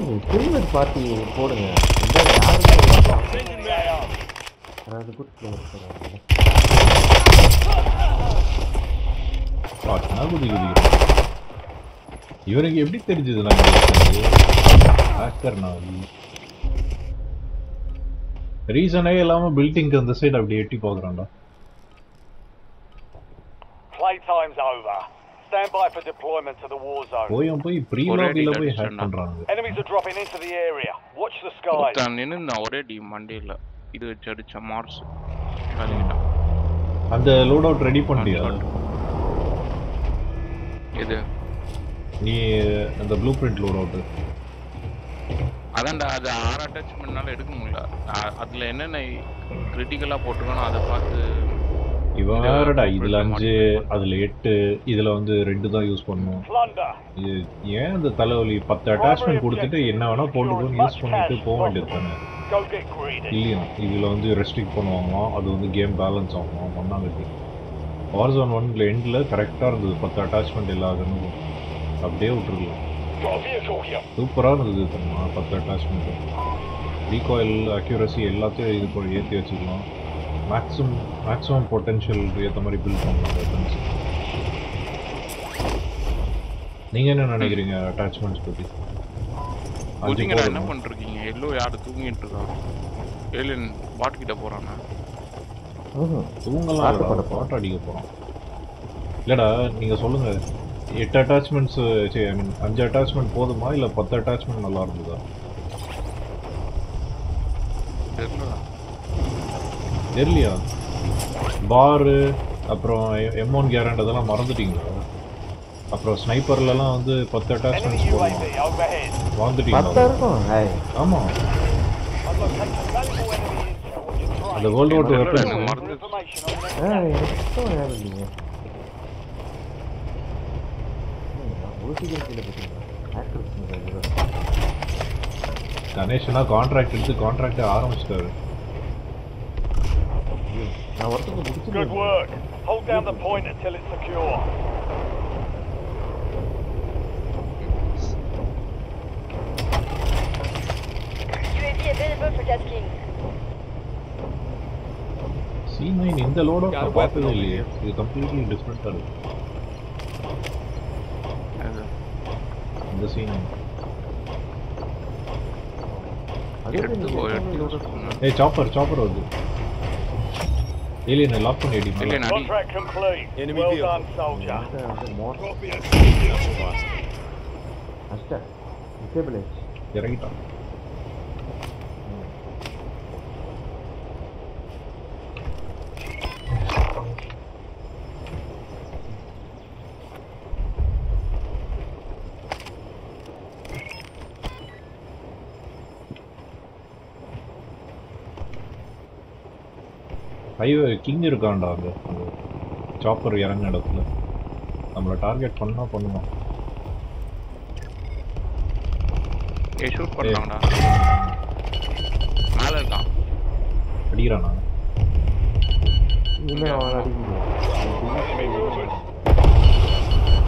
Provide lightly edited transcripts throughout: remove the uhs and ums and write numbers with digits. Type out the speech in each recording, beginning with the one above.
Helmet party போடுங்க. யாருமே அதாவது குட் பிளேயர் இவருக்கு எப்படி தெரிஞ்சது ரீசனே இல்லாம பில்டிங்க்கு அந்த சைடு அப்படி எட்டி போகுறான்டா. Playtime's over. Stand by for deployment to the war zone. போய் ப்ரீலோகில போய் ஹேக் பண்றாங்க. Enemies are dropping into the area. Watch the skies. தான் நின்னு ஒரே டி மண்டேல இது வச்சு அடிச்ச மார்ஸ். காலிடா. அந்த லோட் அவுட் ரெடி பண்ணியா? எது? நீ அந்த ப்ளூ பிரிண்ட் லோட் அவுட். அதான்டா அது 6 அட்டாச்மென்ட்னால எடுக்க முடியல. அதுல என்னென்ன கிரிட்டிக்கலா போட்டுருக்கானோ அதை பார்த்து இவரடா இதுல 5 அதுல 8 இதுல வந்து 2 தான் யூஸ் பண்ணுவோம். ஏன் அந்த தலைவலி 10 அட்டாச்மெண்ட் கொடுத்துட்டு என்ன வேணா போட்டுக்கணும் யூஸ் பண்ணிட்டு போக வேண்டியது தானே. இல்லையா இதுல வந்து ரெஸ்ட்ரிக்ட் பண்ணுவாங்களாம். அது வந்து கேம் பேலன்ஸ் ஆகும் ஒன்னாங்கட்டி. வார்சோன் 1 எண்ட்ல கரெக்டா இருந்தது 10 அட்டாச்மெண்ட் இல்லாதன்னு அப்படியே விட்டுருக்கலாம். சூப்பரா இருந்தது தெரியுமா 10 அட்டாச்மெண்ட். ரீகாயில் அக்யூரசி எல்லாத்தையும் இது போல ஏற்றி வச்சுக்கலாம். மேக்ஸிமம் பொட்டன்ஷியல் ஏற்ற மாதிரி பில்ட் பண்ணலாம் வெப்பன்ஸ். நீங்க என்ன நினைக்கிறீங்க அட்டாச்மெண்ட்ஸ் பத்தி? புதிங்கடா என்ன பண்ணிருக்கீங்க? எல்லோ யாரு தூங்கிட்டு இருக்காங்க? ஏலியன் பாட் கிட்ட போறானே. தூங்கலாம் பாட் அடிக்க போறோம். இல்லடா நீங்க சொல்லுங்க 8 அட்டாச்மெண்ட்ஸ் ஐ மீன் 5 அட்டாச்மெண்ட் போதுமா இல்ல 10 அட்டாச்மெண்ட் நல்லா இருந்ததா? தெரியலையா? பாரு அப்புறம் M1 கேரண்ட் அதெல்லாம் மறந்துட்டீங்களா? அப்புறம் ஸ்னைப்பர்லலாம் வந்து 10 அட்டாச்மெண்ட்ஸ் போடலாம். மறந்துட்டீங்களா? ஆமா அந்த வேர்ல்ட் வார் 2 வெப்பன்ஸ் கணேஷனா கான்ட்ராக்ட் எடுத்து கான்ட்ராக்ட் ஆரம்பிச்சிட்டாரு. Good work. Hold down the point until it's secure. UAV available for tasking. C9 இந்த லோட் அவுட் பார்த்ததே இல்லையே. இது கம்ப்ளீட்லி டிஃபரண்டா இருக்கு. இந்த C9 ஏய் சாப்பர் வருது. ஏலியன் லாக் பண்ணி அடி. Contract complete. Well done, soldier. அஷ்ட டிசேபிள் இறங்கிட்டான். ஹைவே கிங் இருக்கான்டா அந்த சாப்பர் இறங்க இடத்துல. நம்மளை டார்கெட் பண்ணா பண்ணுவான். ஷூட் பண்ணலாம்டா. மேல இருக்கான். அடிக்கிறானா? இல்ல அவன் அடிக்கல.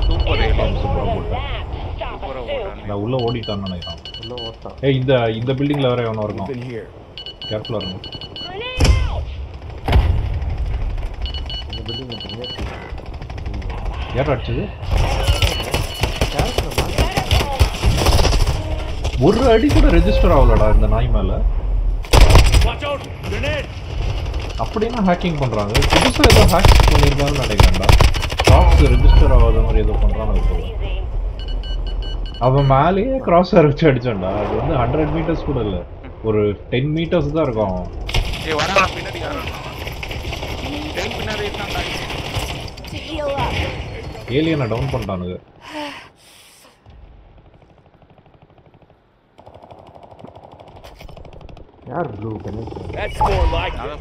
சூப்பர் ஏலியன் சூப்பரா போட்டான். நான் உள்ள ஓடிட்டான்னு நினைக்கிறேன். உள்ள ஓட்டான். ஏய் இந்த பில்டிங்ல வேற எவனோ இருக்கான். கேர்ஃபுல்லா இருங்க. யார் அடிச்சது? ஒரு அடி கூட ரெஜிஸ்டர் ஆகலடா இந்த நாய் மேல. அப்படின்னா ஹேக்கிங் பண்றாங்க. புதுசா ஏதோ ஹேக் பண்ணிருக்காங்கன்னு நினைக்கிறேன்டா. ஷாப்ஸ் ரெஜிஸ்டர் ஆகாத மாதிரி ஏதோ பண்றாங்க. அவன் மேலேயே கிராஸ் வச்சு அடிச்சான்டா. அது வந்து 100 மீட்டர்ஸ் கூட இல்ல, ஒரு 10 மீட்டர்ஸ் தான் இருக்கும். ஏலியனை டவுன் பண்ணிட்டானுங்க. யார் blue connect? That's more like it.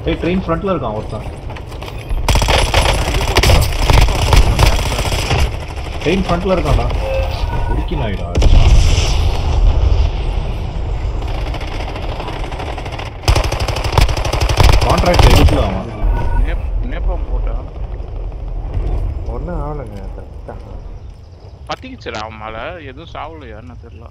ஏய் ட்ரெயின் ஃப்ரண்ட்ல இருக்கான் ஒருத்தன். ட்ரெயின் ஃப்ரண்ட்ல இருக்கான்டா. உருக்கி நாயிடா. கான்ட்ராக்ட் எடுக்கலாமா? நேப்பம் போட்டா ஒன்றும் ஆகலைங்க கரெக்டாக. பத்திக்கிச்சுடா அவன் மேல எதுவும் சாவலையான்னு தெரியல.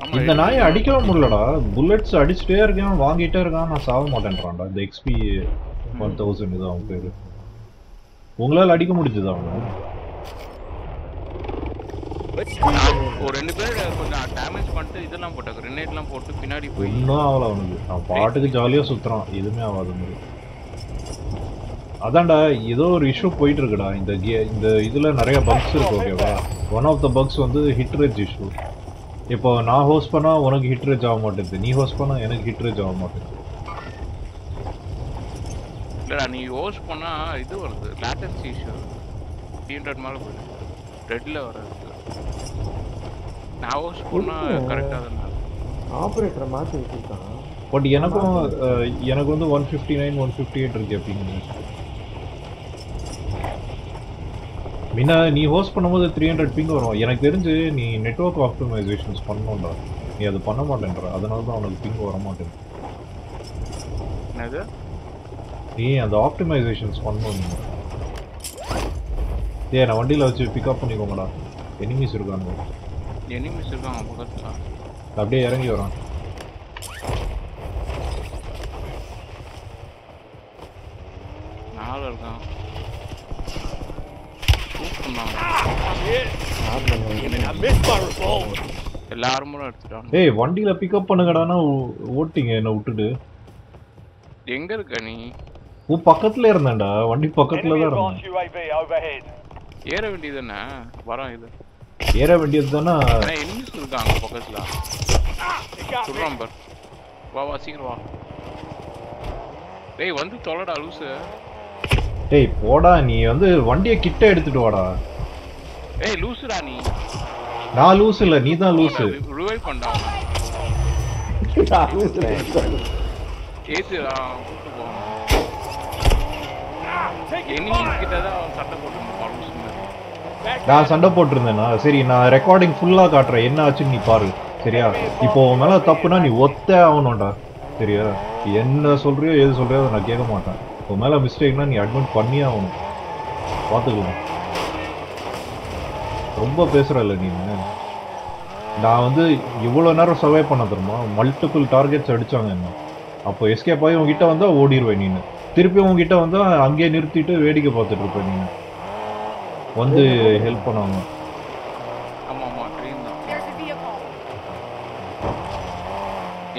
ஆமா, இந்த நாயை அடிக்கவே முடியலடா. புல்லட்ஸ் அடிச்சுட்டே இருக்கான், வாங்கிட்டே இருக்கான், நான் சாக மாட்டேன்றான்டா. இந்த XP 1000 இது அவன் பேரு. உங்களால் அடிக்க முடிஞ்சது அவனை? ஒரு 2 பேர் கொஞ்சம் டேமேஜ் பண்ணிட்டு இதெல்லாம் போட்டாங்க, கிரெனேட்லாம் போட்டு பின்னாடி போய் இன்னும் ஆகல அவனுக்கு. அவன் பாட்டுக்கு ஜாலியாக சுற்றுறான், எதுவுமே ஆகாத மாதிரி. அதான்டா ஏதோ ஒரு இஷ்யூ போயிட்டு இருக்குடா. இந்த இதில் நிறைய பக்ஸ் இருக்கு, ஓகேவா? ஒன் ஆஃப் த பக்ஸ் வந்து ஹிட் ரேஜ் இஷ்யூ. இப்போ நான் ஹோஸ்ட் பண்ணால் உனக்கு ஹிட் ரேஜ் ஆக மாட்டேங்குது, நீ ஹோஸ்ட் பண்ணால் எனக்கு ஹிட் ரேஜ் ஆக மாட்டேங்குது. இல்லடா நீ ஹோஸ்ட் பண்ணா இது வருது, லேட்டன்சி இஷ்யூ 300 மேலே போயிடுது, ரெட்டில் வர்றது. நான் ஹோஸ்ட் பண்ணால் கரெக்டாக தான் ஆப்ரேட்டரை மாற்றி வச்சுருக்கான். பட் எனக்கும் எனக்கு வந்து 159 158 இருக்கு அப்படிங்கிறது. முன்ன நீ ஹோஸ்ட் பண்ணும்போது 300 பிங் வரும். எனக்கு தெரிஞ்சு நீ நெட்வொர்க் ஆப்டிமைசேஷன்ஸ் பண்ணணும்டா, நீ அது பண்ண மாட்டேன்ற, அதனால தான் உனக்கு பிங் வர மாட்டேங்குது. என்னது? நீ அந்த ஆப்டிமைசேஷன்ஸ் பண்ணணும். நான் வண்டியில் வச்சு பிக்கப் பண்ணிக்கோங்கடா. எனிமீஸ் இருக்காங்க. எனிமீஸ் இருக்காங்க பக்கத்தில். அப்படியே இறங்கி வரான். நாலு இருக்கான். எல்லாரும் எடுத்துட்டாங்க. ஏய் வண்டியில பிக்கப் பண்ணுங்கடானா ஓட்டிங்க என்ன விட்டுட்டு. எங்க இருக்க நீ? பக்கத்துல இருந்தேன்டா, வண்டி பக்கத்துல தான் இருந்தேன். ஏற வேண்டியது தானே? வரோம் இது ஏற வேண்டியது தானே. எனிமீஸ் இருக்காங்க பக்கத்துல. சொல்றான் பார், வா வா சீக்கிரம் வா. டேய் வந்து தொலைடா லூசு. டேய் போடா, நீ வந்து வண்டியை கிட்ட எடுத்துட்டு வாடா. ஏய் லூசுடா நீ. நான் லூஸ் இல்ல, நீ தான் லூசு. ரிவைவ் பண்ணடா. ஏத்துடா கூட்டு போ. எனிமீஸ் கிட்ட தான் சண்டை போட்டுருந்தான் லூசு மாதிரி. நான் சண்டை போட்டிருந்தேனா? சரி நான் ரெக்கார்டிங் ஃபுல்லா காட்டுறேன், என்ன ஆச்சுன்னு நீ பாரு சரியா? இப்போ உன் மேல தப்புனா நீ ஒத்தே ஆகணும்டா சரியா? என்ன சொல்றியோ எது சொல்றியோ அதை நான் கேட்க மாட்டேன். உன் மேல மிஸ்டேக்னா நீ அட்மிட் பண்ணியே ஆகணும், பார்த்துக்கலாம். ரொம்ப பேசுறல்ல நீ. நான் வந்து இவ்வளோ நேரம் சர்வை பண்ண தெரியுமா? மல்டிபிள் டார்கெட்ஸ் அடிச்சாங்க என்ன. அப்போ எஸ்கேப் ஆகி உங்ககிட்ட வந்தா ஓடிடுவேன் நீ. திருப்பி உங்ககிட்ட வந்தா அங்கேயே நிறுத்திட்டு வேடிக்கை பார்த்துட்டு இருப்பேன் நீ, வந்து ஹெல்ப் பண்ணுவாங்க. ஆமா ஆமா ட்ரெயின் தான்.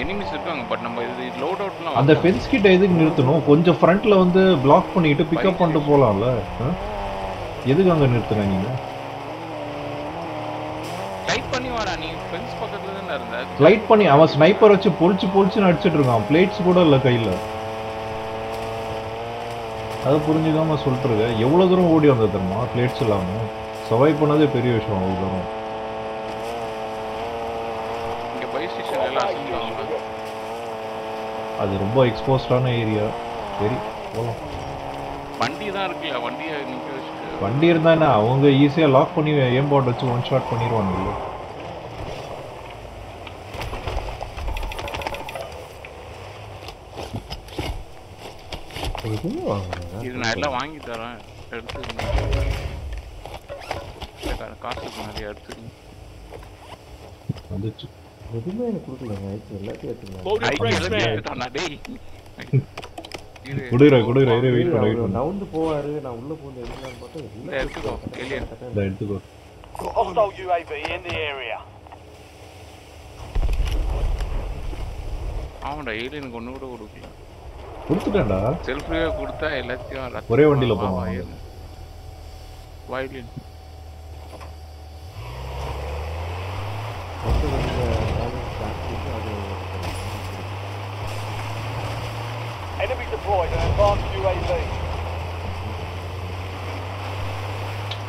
எனிமீஸ் இருக்காங்க பட் நம்ம இது லோட் அவுட்லாம். அந்த ஃபென்ஸ் கிட்ட எதுக்கு நிறுத்தணும்? கொஞ்சம் ஃப்ரண்ட்ல வந்து பிளாக் பண்ணிட்டு பிக்கப் பண்ணிட்டு போலாம்ல. எதுக்கு அங்க நிறுத்துன நீங்க? லைட் பண்ணி வாடா, நீ ஃபென்ஸ் பக்கத்துல தான இருந்த. லைட் பண்ணி அவன் ஸ்னைப்பர் வச்சு பொளிச்சு அடிச்சிட்டு இருக்கான். பிளேட்ஸ் கூட இல்ல கையில. அதை புரிஞ்சுக்காம சொல்லிட்டு இருக்க. எவ்வளவு தூரம் ஓடி வந்தது தெரியுமா பிளேட்ஸ் இல்லாம? சர்வை பண்ணதே பெரிய விஷயம். அவ்வளவு தூரம். இங்க பை ஸ்டேஷன் எல்லாம் அசம்பிளாங்க. அது ரொம்ப எக்ஸ்போஸ்டான ஏரியா. சரி போலாம். வண்டி தான் இருக்குல்ல, வண்டியை நிக்க வச்சுட்டு. வண்டி இருந்தா என்ன, அவங்க ஈஸியா லாக் பண்ணி ஏம் பாட் வச்சு ஒன் ஷாட் பண்ணிடுவாங்க. இது நான் எல்லாம் வாங்கி தரேன், எடுத்துக்கங்க. காசுக்கு நிறைய எடுத்துக்கங்க. வந்துச்சு. எதுவுமே எனக்கு கொடுக்கலங்க. எல்லாத்தையும் எடுத்துக்கலாம். குடுற வெயிட் பண்ண. நவுந்து போவாரு, நான் உள்ள போந்து எடுக்கலாம்னு பார்த்தா எடுத்துக்கோ. எடுத்துக்கோ. Hostile UAV in the area. ஆமாடா, ஏலியனுக்கு ஒன்று கூட கொடுக்கல. கொடுத்துட்டேன்டா. செல்ஃபியே கொடுத்தா எல்லாத்தையும் ஒரே வண்டியில போவாங்க. Violin Enemy deployed an advanced UAV.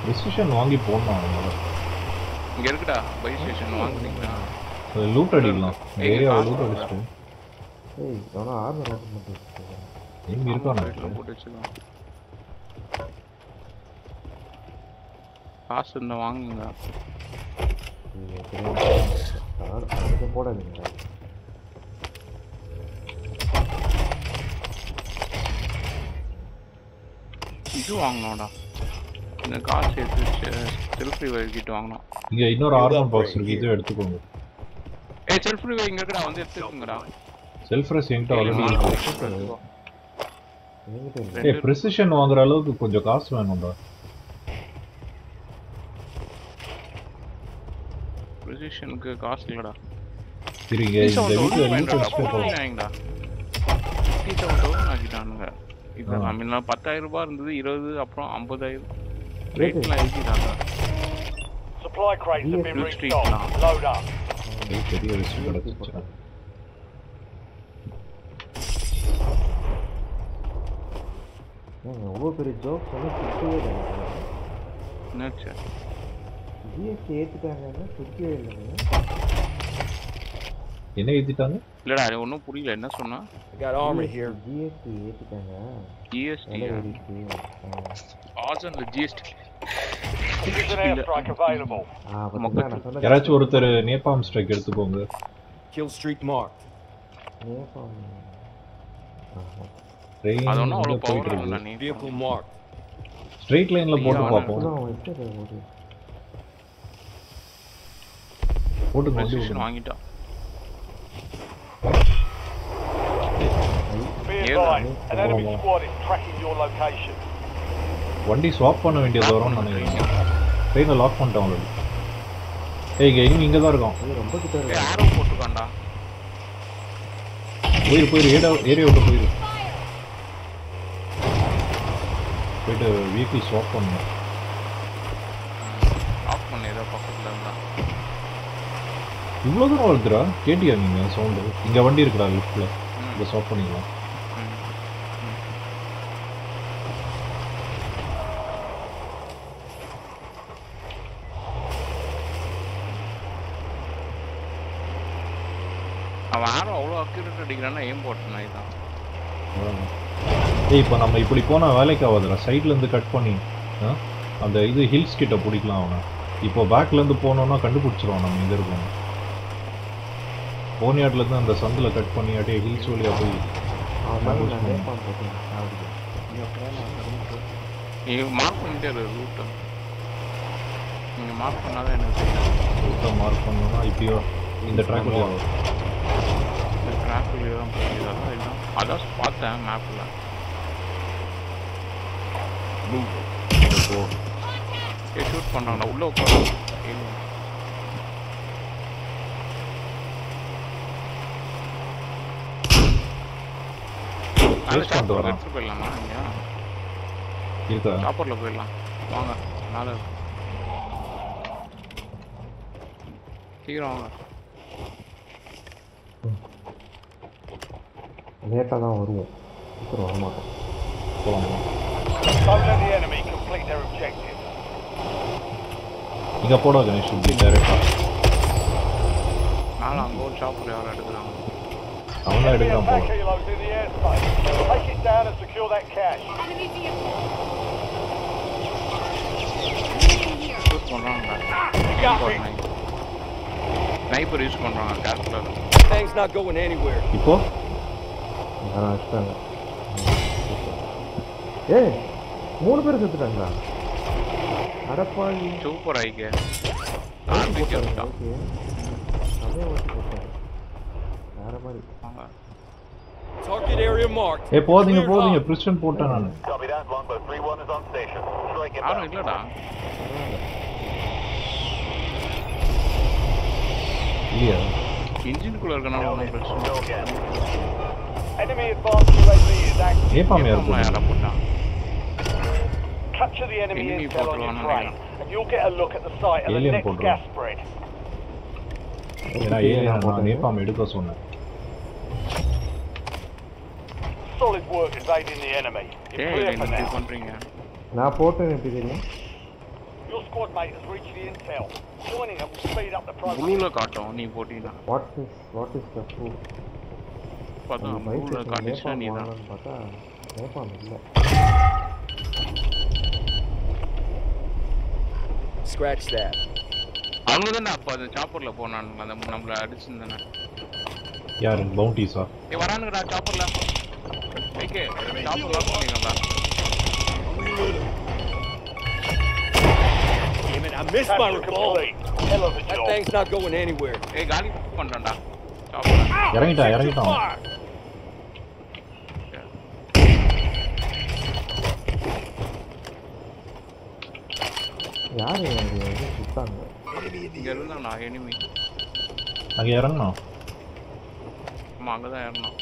Decision வாங்கி போடணும். இங்க இருக்குடா பை ஸ்டேஷன், வாங்குனீங்களா? லூட் அடிக்கலாம். ஏரியாவை லூட் அடிச்சிட்டு. ஏய் அவனா ஆர்மர் ஓபன் பண்ணி வச்சிருக்கான். எங்க இருக்கானே போட்டு வச்சுக்கலாம். காசு இருந்தா வாங்குங்க. அது போடாதீங்க. இது வாங்கணும்டா. இந்த காசு எடுத்து வச்சு செல்ஃப் ரிவைவ் கிட்ட வாங்கணும். இங்க இன்னொரு ஆர்மர் பாக்ஸ் இருக்கு, இது எடுத்துக்கோங்க. ஏய் செல்ஃப் ரிவைவ் இங்க இருக்குடா, வந்து எடுத்துக்கோங்கடா. செல்ஃப் ரெஸ் என்கிட்ட ஆல்ரெடி என்கிட்ட இல்லை. ஏய் பிரிசிஷன் வாங்குற அளவுக்கு கொஞ்சம் காசு வேணும்டா. பொசிஷனுக்கு காசு இல்லடா. இருங்க இந்த வீட்ல லூட் அடிச்சுட்டு போறோம். வாங்கிடா. 57,000 ஆக்கிட்டானுங்க. இப்போ நம்மள 10,000 ரூபாய் இருந்தது, 20 அப்புறம் 50,000. ரேட்லாம் ஏத்திட்டாங்க. Supply crates have been restocked. Load up. இது பெரிய விஷயம் கிடைச்சிச்சு. அவ்வளோ பெரிய ஜோக்ஸ் வந்து சுற்றவே இல்லை. என்னாச்சு? ஜிஎஸ்டி ஏற்றிட்டாங்கன்னா சுற்றவே இல்லைங்க. என்ன ஏத்திட்டாங்க? இல்லடா அது ஒன்றும் புரியல, என்ன சொன்னா? ஜிஎஸ்டி ஏற்றிட்டாங்க. ஜிஎஸ்டி ஆசன்ல GST There's an airstrike available. நான் சொன்ன யாராச்சும் ஒருத்தர் நேபாம் ஸ்ட்ரைக் எடுத்துக்கோங்க. Kill streak marked. Napalm. Train அது ஒன்றும் அவ்வளோ போயிட்டு பவர் இருக்கு. இல்லை. நீ Vehicle marked. ஸ்ட்ரைட் லைன்ல போட்டு பார்ப்போம். போட்டு பொசிஷன் வாங்கிட்டா. Be advised, an enemy squad is tracking your location. வண்டி ஸ்வாப் பண்ண வேண்டியது வரும்னு நினைக்கிறேன். ட்ரெயினை லாக் பண்ணிட்டோம் ஆல்ரெடி. ஏய் இங்க தான் இருக்கோம். ரொம்ப கிட்ட இருக்கு. ஏய் ஆரோ போட்டுக்காண்டா. போயிரு ஏரியா விட்டு போயிரு. போயிட்டு வெஹிக்கிள் ஸ்வாப் பண்ணணும். ஆஃப் பண்ணு ஏதோ பக்கத்துல இருந்தா. இவ்வளோ தூரம் வருதுடா, கேட்டியா நீங்கள் சவுண்டு? இங்கே வண்டி இருக்குடா லிஃப்ட்டில், இங்கே ஸ்டாப் பண்ணிக்கலாம். அவன் யாரும் அவ்வளோ அக்யூரேட் அடிக்கிறான்னா ஏம் போட்டேன் இதுதான். ஏய் இப்போ நம்ம இப்படி போனால் வேலைக்கு ஆகாதுடா, சைட்லேருந்து கட் பண்ணி அந்த இது ஹில்ஸ் கிட்ட பிடிக்கலாம் அவனை. இப்போ பேக்லேருந்து போனோன்னா கண்டுபிடிச்சிருவான் நம்ம எங்கே இருக்கோம். போனியாட்லேருந்து அந்த சந்தில் கட் பண்ணி அப்படியே ஹில்ஸ் வழியாக போய் நீங்கள் மார்க் பண்ணிட்டே ரூட்டை. நீங்கள் மார்க் பண்ணாதான் எனக்கு தெரியும். ரூட்டை மார்க் பண்ணோன்னா இப்படியோ இந்த ட்ராக் வழியாக இந்த ட்ராக் வழியாக தான் போயிருந்தா இல்லை அதான் பார்த்தேன் மேப்பில். ஷூட் பண்ணுறாங்கண்ணா உள்ளே உட்காந்து. எடுத்துட்டு போயிடலாமா? இருக்கா சாப்பரில் போயிடலாம் வாங்க. மேலே சீக்கிரம் வாங்க. லேட்டாக தான் வருவோம், சீக்கிரம் வரமாட்டோம். போகலாம். Don't let the enemy complete their objective. இங்கே போட கணேஷ் இப்படி டேரெக்டாக. மேலே அங்கே ஒரு சாப்பர் யாரும் எடுக்கிறாங்க. அவன் தான் எடுக்கிறான் போல. Attack helos in the airspace. Take it down and secure that cache. Use பண்ணுறாங்க. ஸ்னைப்பர் யூஸ் பண்ணுறாங்க கேஸ்லர். Thing's not going anywhere. இப்போ யாரும் வச்சுட்டாங்க. ஏய் 3 பேர் செத்துட்டாங்களா? அடப்பாவி. சூப்பர் ஆயிக்க. ஓகே அப்படியே ஓட்டி போட்டாங்க வேற மாதிரி. Target area marked. ஏ போதீங்க பிரிஸ்டன் போட்டேன் நான். Copy that. Longbow 3-1 is on station. Strike it யாரும் இல்லடா. இல்லையா இன்ஜினுக்குள்ள இருக்கனால ஒன்றும் பிரச்சனை இல்லை. Enemy advanced UAV is active. Napalm யாரும் யாரை போட்டான்? Capture the enemy Enemy intel on your photo train, and you'll get a look at the site of the Alien next photo. gas spread. ஏன்னா நான் நேபாம் எடுக்க சொன்னேன். Solid work evading the enemy. You're ஏய் clear for என்ன now. பண்றீங்க? நான் போட்டேன் எப்படி தெரியும்? Your squad mate has reached the intel. Joining them will speed up the process. ப்ளூல காட்டும் நீ போட்டீங்கன்னா. What is the proof? பார்த்தா ப்ளூல காட்டிச்சா நீ தான். பார்த்தா நேபாம் இல்லை. Scratch that. அவங்க தானே அப்போ அந்த சாப்பரில் போனானுங்க, அந்த நம்மளை அடிச்சுருந்தானே. யாரு பவுண்டிஸா? ஏ வரானுங்கடா சாப்பரில். ஓகே சாப்பர் லாக் பண்ணிக்கோங்க. little. Damn it, I missed my Capture revolver. complete. Hell of a That job. thing's not going anywhere. ஏய் காலி பண்றான்டா. இறங்கிட்டான் யார் இவங்க சுத்தாங்க? இங்க இருந்தானா எனிமி. அங்கே இறங்கணும். ஆமா அங்கதான் ஏறணும்.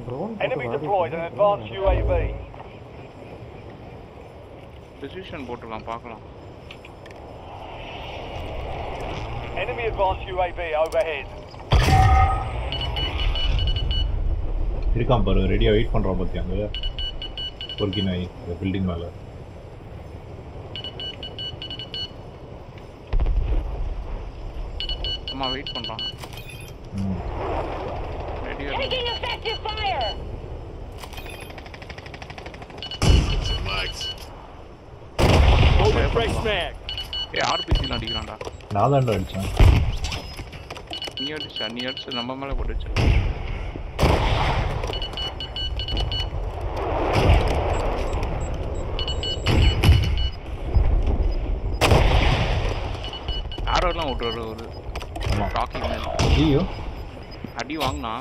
Drone Enemy deployed an advanced UAV. Position போட்டுலாம் பார்க்கலாம். Enemy advanced UAV overhead. இருக்கான் பாரு, ரெடியாக வெயிட் பண்ணுறான் பார்த்தி அங்கே பொறுக்கி நாய் இந்த பில்டிங் மேலே. அம்மா வெயிட் பண்றான். ரெடியா Taking effective fire! Loading fresh mag. ஏய் ஆர்பிஜில அடிக்கிறான்டா. நான் தான்டா அடித்தேன். நீ அடிச்சு நம்ம மேலே போட்டுச்சு. ஆரோலாம் விட்டுரு ஒரு ராக்கி மேன். ஐயோ அடி வாங்கினா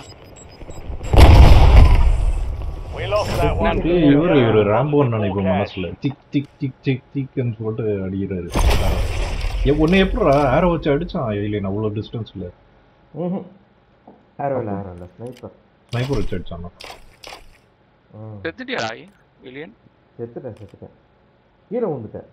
We lost that one. இவரு ராம்போன்னு நினைப்போம் மனசுல. டிக் டிக் டிக் டிக் டிக்னு சொல்லிட்டு அடிக்கிறாரு. உன்னை எப்படா ஆரோ வச்சு அடிச்சான் ஏலியன் அவ்வளோ டிஸ்டன்ஸ்ல? ஆரோ இல்லை ஸ்னைப்பர். ஸ்னைப்பர் வச்சு அடிச்சானா? செத்துட்டியா ஏலியன்? செத்துட்டேன் கீழே வந்துட்டேன்.